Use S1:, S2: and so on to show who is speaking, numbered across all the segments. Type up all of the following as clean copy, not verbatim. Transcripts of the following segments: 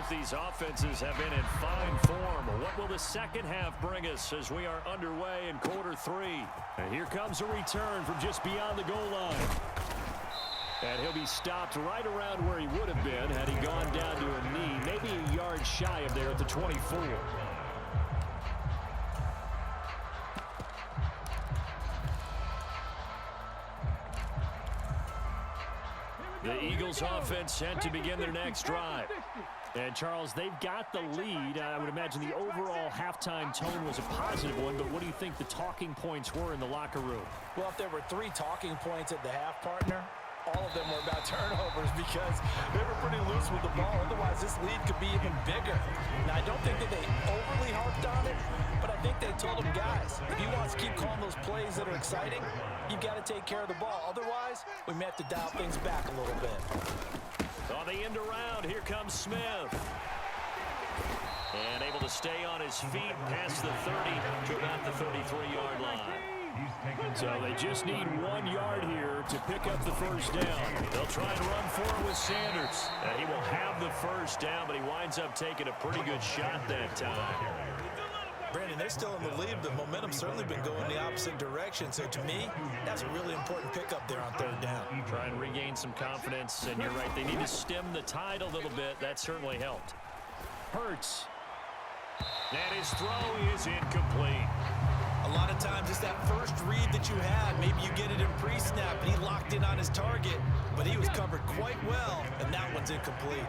S1: Both these offenses have been in fine form. What will the second half bring us as we are underway in quarter three? And here comes a return from just beyond the goal line. And he'll be stopped right around where he would have been had he gone down to a knee, maybe a yard shy of there at the 24. The Eagles offense set to begin their next drive. And, Charles, they've got the lead. I would imagine the overall halftime tone was a positive one, but what do you think the talking points were in the locker room?
S2: Well, if there were 3 talking points at the half, partner, all of them were about turnovers because they were pretty loose with the ball. Otherwise, this lead could be even bigger. Now, I don't think that they overly harped on it, but I think they told them, guys, if he wants to keep calling those plays that are exciting, you've got to take care of the ball. Otherwise, we may have to dial things back a little bit.
S1: On the end around, here comes Smith. And able to stay on his feet past the 30 to about the 33-yard line. So they just need 1 yard here to pick up the first down. They'll try and run for it with Sanders. And he will have the first down, but he winds up taking a pretty good shot that time.
S2: Brandon, they're still in the lead, but momentum's certainly been going the opposite direction. So to me, that's a really important pickup there on third down.
S1: Try and regain some confidence, and you're right, they need to stem the tide a little bit. That certainly helped. Hurts. And his throw is incomplete.
S2: A lot of times it's that first read that you had. Maybe you get it in pre-snap, and he locked in on his target, but he was covered quite well, and that one's incomplete.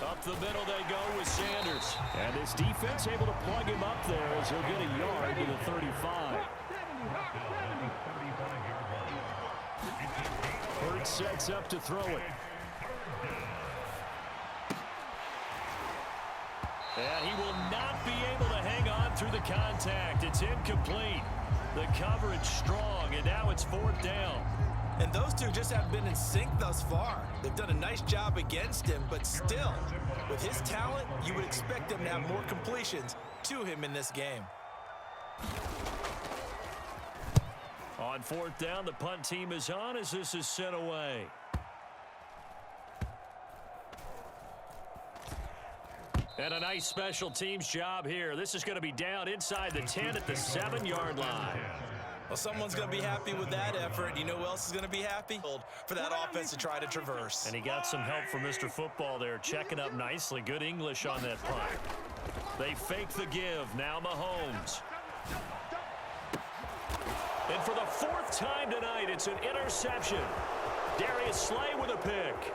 S1: Up the middle they go with Sanders. And his defense able to plug him up there as he'll get a yard to the 35. Hurts sets up to throw it. And he will not be able to hang on through the contact. It's incomplete. The coverage strong, and now it's 4th down.
S2: And those two just haven't been in sync thus far. They've done a nice job against him, but still, with his talent, you would expect them to have more completions to him in this game.
S1: On 4th down, the punt team is on as this is sent away. And a nice special teams job here. This is going to be down inside the 10 at the 7-yard line.
S2: Well, someone's going to be happy with that effort. You know who else is going to be happy? For that offense to try to traverse.
S1: And he got some help from Mr. Football there, checking up nicely. Good English on that punt. They fake the give. Now Mahomes. And for the 4th time tonight, it's an interception. Darius Slay with a pick.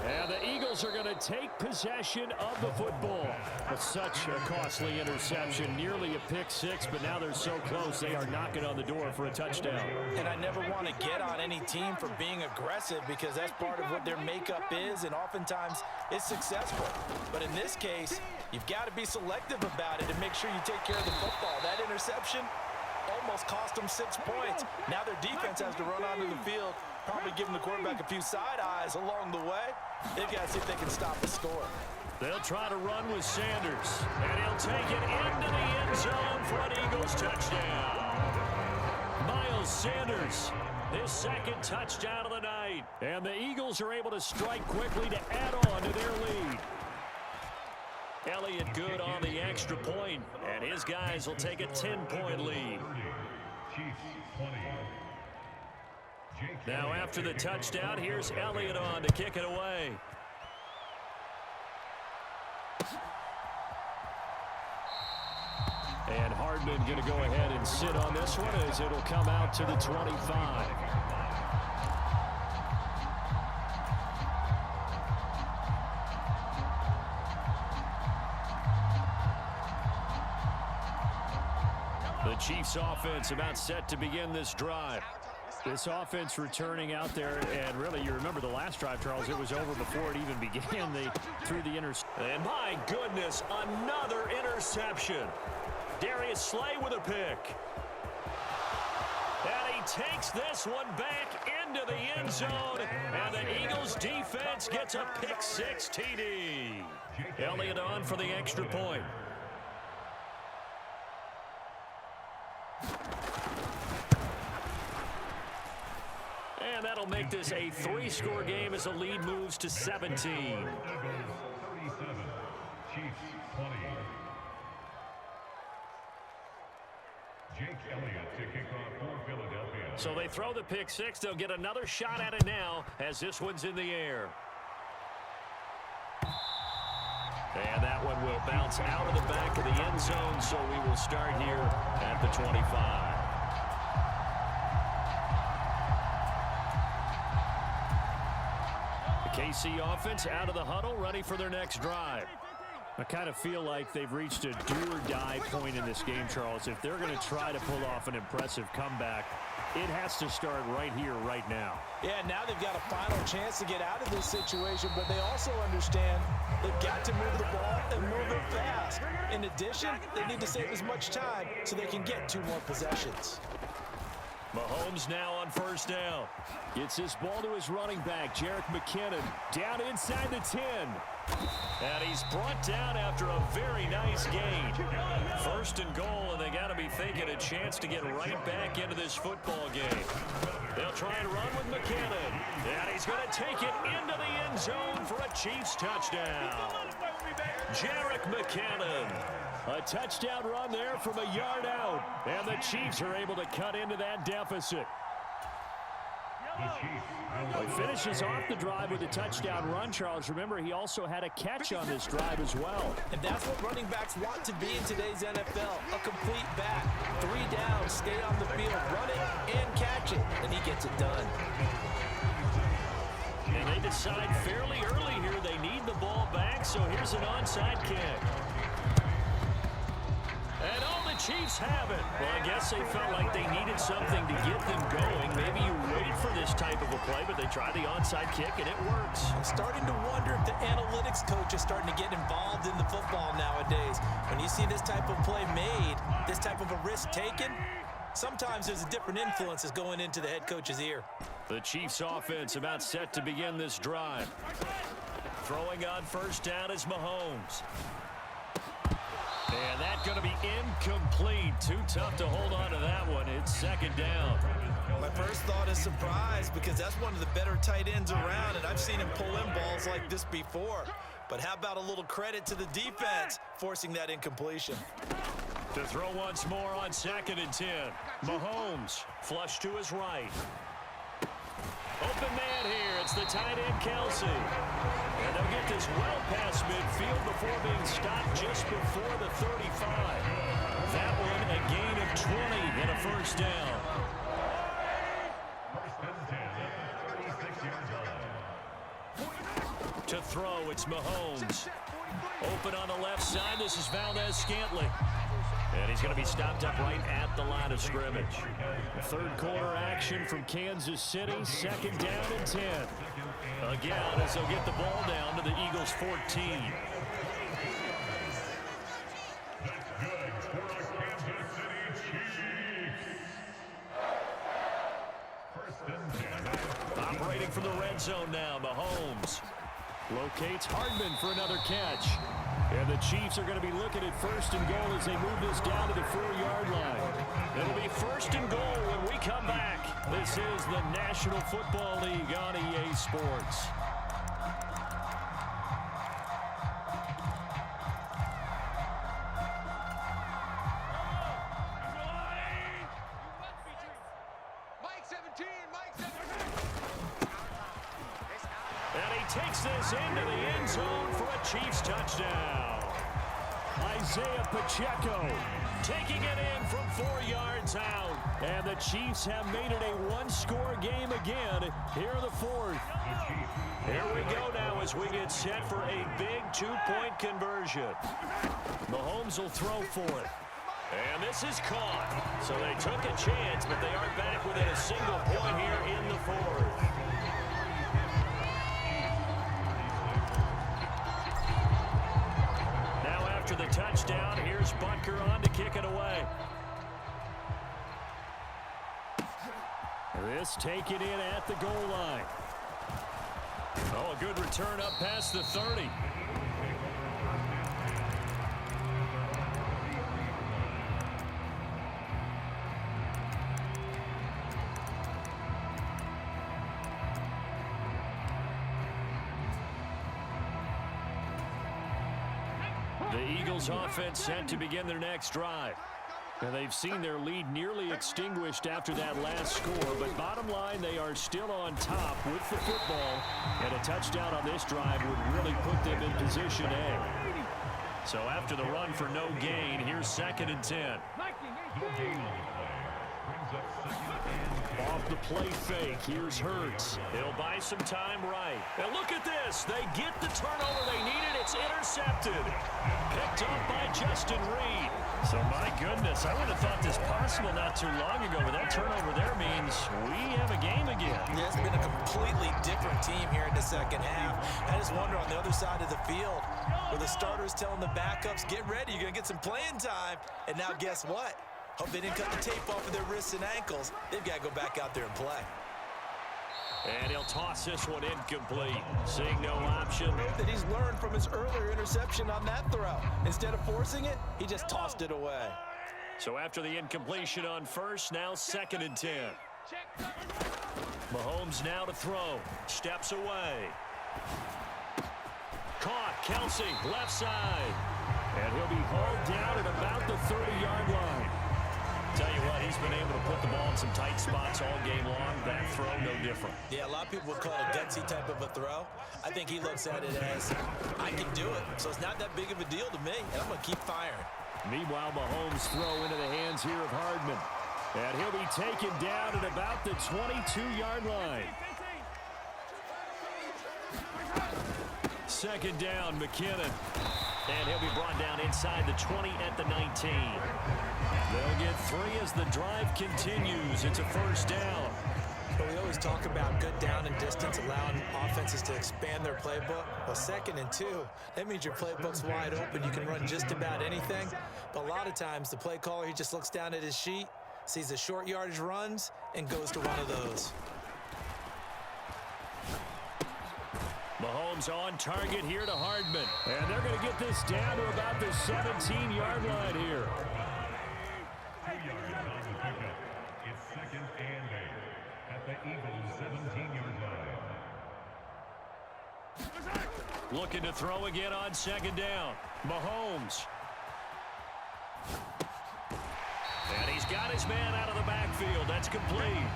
S1: And the Eagles are going to take possession of the football. But such a costly interception, nearly a pick six, but now they're so close they are knocking on the door for a touchdown.
S2: And I never want to get on any team for being aggressive because that's part of what their makeup is, and oftentimes it's successful. But in this case, you've got to be selective about it and make sure you take care of the football. That interception almost cost them 6 points. Now their defense has to run onto the field, probably giving the quarterback a few side eyes along the way. They've got to see if they can stop the score.
S1: They'll try to run with Sanders, and he'll take it into the end zone for an Eagles touchdown. Miles Sanders, his 2nd touchdown of the night. And the Eagles are able to strike quickly to add on to their lead. Elliott good on the extra point, and his guys will take a 10-point lead. Now after the touchdown, here's Elliott on to kick it away. And Hardman going to go ahead and sit on this one as it'll come out to the 25. The Chiefs offense about set to begin this drive. This offense returning out there, and really, you remember the last drive, Charles, it was over before it even began. They threw the interception. And my goodness, another interception. Darius Slay with a pick. And he takes this one back into the end zone, and the Eagles defense gets a pick six TD. Elliott on for the extra point. they'll make this a 3-score game as the lead moves to 17.
S3: Eagles 37, Chiefs 20. Jake Elliott to kick off for Philadelphia.
S1: So they throw the pick six. They'll get another shot at it now as this one's in the air. And that one will bounce out of the back of the end zone, so we will start here at the 25. The KC offense out of the huddle, ready for their next drive. I kind of feel like they've reached a do-or-die point in this game, Charles. If they're going to try to pull off an impressive comeback, it has to start right here, right now.
S2: Yeah, now they've got a final chance to get out of this situation, but they also understand they've got to move the ball and move it fast. In addition, they need to save as much time so they can get 2 more possessions.
S1: Mahomes now on first down. Gets this ball to his running back, Jerick McKinnon, down inside the 10. And he's brought down after a very nice gain. First and goal, and they got to be thinking a chance to get right back into this football game. They'll try and run with McKinnon. And he's going to take it into the end zone for a Chiefs touchdown. Jerick McKinnon. A touchdown run there from a yard out. And the Chiefs are able to cut into that deficit. He finishes off the drive with a touchdown run, Charles. Remember, he also had a catch on this drive as well.
S2: And that's what running backs want to be in today's NFL. A complete back. 3 downs, stay on the field, run it, and catch it. And he gets it done.
S1: And they decide fairly early here they need the ball back, so here's an onside kick. And all the Chiefs have it. Well, I guess they felt like they needed something to get them going. Maybe you wait for this type of a play, but they try the onside kick, and it works.
S2: I'm starting to wonder if the analytics coach is starting to get involved in the football nowadays. When you see this type of play made, this type of a risk taken, sometimes there's a different influences going into the head coach's ear.
S1: The Chiefs offense about set to begin this drive. Throwing on first down is Mahomes. And that's going to be incomplete. Too tough to hold on to that one. It's second down.
S2: My first thought is surprise because that's one of the better tight ends around, and I've seen him pull in balls like this before. But how about a little credit to the defense forcing that incompletion?
S1: To throw once more on 2nd and 10. Mahomes flush to his right. Open man here. It's the tight end, Kelsey. And they'll get this well past midfield before being stopped just before the 35. That one a gain of 20 and a first down. To throw, it's Mahomes. Open on the left side. This is Valdez-Scantling. And he's going to be stopped up right at the line of scrimmage. Third quarter action from Kansas City. 2nd down and 10. Again, as they'll get the ball down to the Eagles' 14. Operating from the red zone now, Mahomes. Locates Hardman for another catch. And the Chiefs are going to be looking at 1st and goal as they move this down to the 4-yard line. It'll be 1st and goal when we come back. This is the National Football League on EA Sports. Takes this into the end zone for a Chiefs touchdown. Isaiah Pacheco taking it in from 4 yards out. And the Chiefs have made it a 1-score game again here in the 4th. Here we go now as we get set for a big 2-point conversion. Mahomes will throw for it. And this is caught. So they took a chance, but they are back within a single point here in the 4th. After the touchdown, here's Butker on to kick it away. This taken in at the goal line. Oh, a good return up past the 30. The Eagles offense set to begin their next drive. And they've seen their lead nearly extinguished after that last score, but bottom line, they are still on top with the football, and a touchdown on this drive would really put them in position A. So after the run for no gain, here's 2nd and 10. Off the play fake, here's Hurts. He'll buy some time right. And look at this. They get the turnover they needed. It's intercepted. Picked up by Justin Reed. So, my goodness, I would have thought this possible not too long ago, but that turnover there means we have a game again.
S2: Yeah, it's been a completely different team here in the second half. I just wonder on the other side of the field where the starters telling the backups, get ready, you're going to get some playing time. And now guess what? Hope they didn't cut the tape off of their wrists and ankles. They've got to go back out there and play.
S1: And he'll toss this one incomplete. Seeing no option.
S2: That he's learned from his earlier interception on that throw. Instead of forcing it, he just tossed it away.
S1: So after the incompletion on first, now 2nd and 10. Mahomes now to throw. Steps away. Caught. Kelsey, left side. And he'll be hauled down at about the 30-yard line. Tell you what, he's been able to put the ball in some tight spots all game long. That throw, no different.
S2: Yeah, a lot of people would call it a gutsy type of a throw. I think he looks at it as, I can do it, so it's not that big of a deal to me, and I'm going to keep firing. Meanwhile,
S1: Mahomes throw into the hands here of Hardman. And he'll be taken down at about the 22-yard line. 2nd down, McKinnon. And he'll be brought down inside the 20 at the 19. They'll get 3 as the drive continues. It's a 1st down.
S2: But we always talk about good down and distance, allowing offenses to expand their playbook. Well, 2nd and 2, that means your playbook's wide open. You can run just about anything. But a lot of times, the play caller, he just looks down at his sheet, sees the short yardage runs, and goes to one of those.
S1: Mahomes on target here to Hardman. And they're going to get this down to about the 17-yard line here.
S3: 2 yards on the pickup. It's 2nd and 8 at the Eagles' 17-yard line.
S1: Looking to throw again on 2nd down. Mahomes. And he's got his man out of the backfield. That's complete.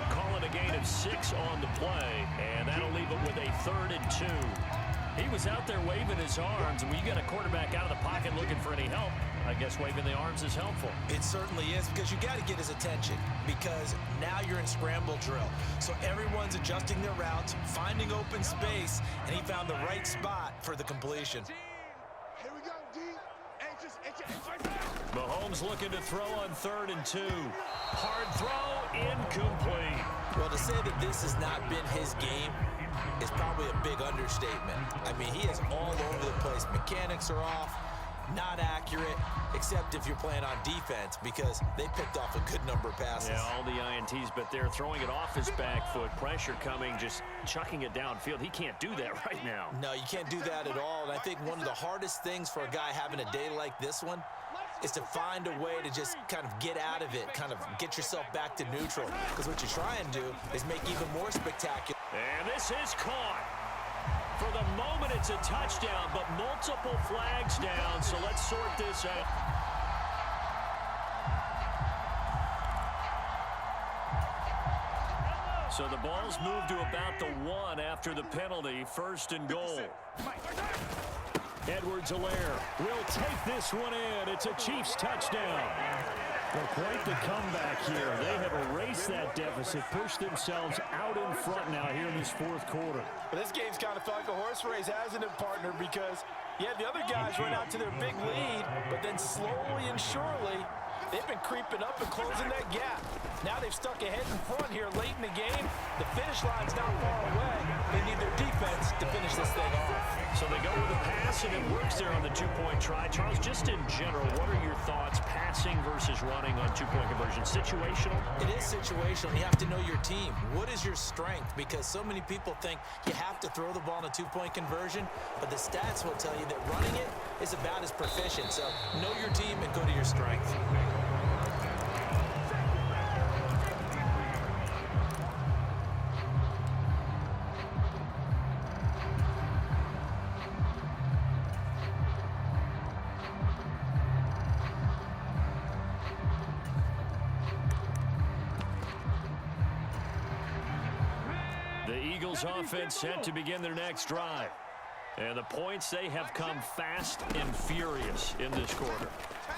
S1: Calling a gain of 6 on the play, and that'll leave it with a 3rd and 2. He was out there waving his arms, and when you got a quarterback out of the pocket looking for any help, I guess waving the arms is helpful.
S2: It certainly is, because you got to get his attention, because now you're in scramble drill. So everyone's adjusting their routes, finding open space, and he found the right spot for the completion.
S4: Here we go, D.
S1: Mahomes looking to throw on 3rd and 2. Hard throw, incomplete.
S2: Well, to say that this has not been his game is probably a big understatement. I mean, he is all over the place. Mechanics are off, not accurate, except if you're playing on defense, because they picked off a good number of passes.
S1: Yeah, all the INTs, but they're throwing it off his back foot. Pressure coming, just chucking it downfield. He can't do that right now.
S2: No, you can't do that at all. And I think one of the hardest things for a guy having a day like this one is to find a way to just kind of get out of it, kind of get yourself back to neutral. Because what you try and do is make even more spectacular.
S1: And this is caught. For the moment, it's a touchdown, but multiple flags down, so let's sort this out. So the ball's moved to about the 1 after the penalty. 1st and goal. Edwards-Helaire will take this one in. It's a Chiefs touchdown. Well, quite the comeback here. They have erased that deficit, pushed themselves out in front now here in this 4th quarter.
S2: But this game's kind of felt like a horse race, hasn't it, partner? Because, yeah, the other guys run out to their big lead, but then slowly and surely, they've been creeping up and closing that gap. Now they've stuck ahead in front here late in the game. The finish line's not far away. They need their defense to finish this thing off.
S1: So they go with a pass, and it works there on the 2-point try. Charles, just in general, what are your thoughts passing versus running on 2-point conversion? Situational?
S2: It is situational. You have to know your team. What is your strength? Because so many people think you have to throw the ball in a 2-point conversion, but the stats will tell you that running it is about as proficient. So know your team and go to your strength.
S1: The Eagles offense set to begin their next drive. And the points, they have come fast and furious in this quarter.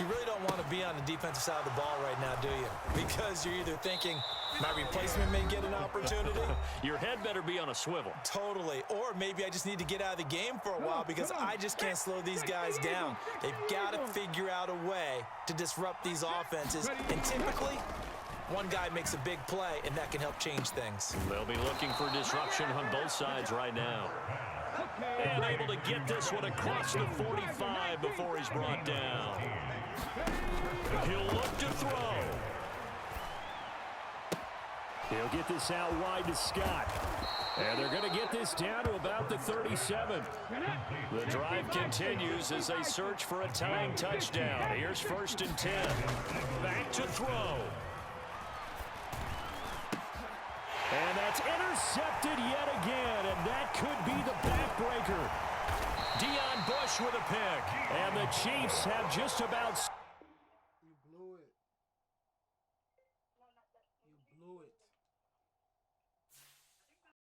S2: You really don't want to be on the defensive side of the ball right now, do you? Because you're either thinking, my replacement may get an opportunity.
S1: Your head better be on a swivel.
S2: Totally. Or maybe I just need to get out of the game for a while because I just can't slow these guys down. They've got to figure out a way to disrupt these offenses. And typically, one guy makes a big play, and that can help change things.
S1: They'll be looking for disruption on both sides right now. And able to get this one across the 45 before he's brought down. He'll look to throw. He'll get this out wide to Scott. And they're going to get this down to about the 37. The drive continues as they search for a tying touchdown. Here's 1st and 10. Back to throw. And that's intercepted yet again, and that could be the backbreaker. Deion Bush with a pick, and the Chiefs have just about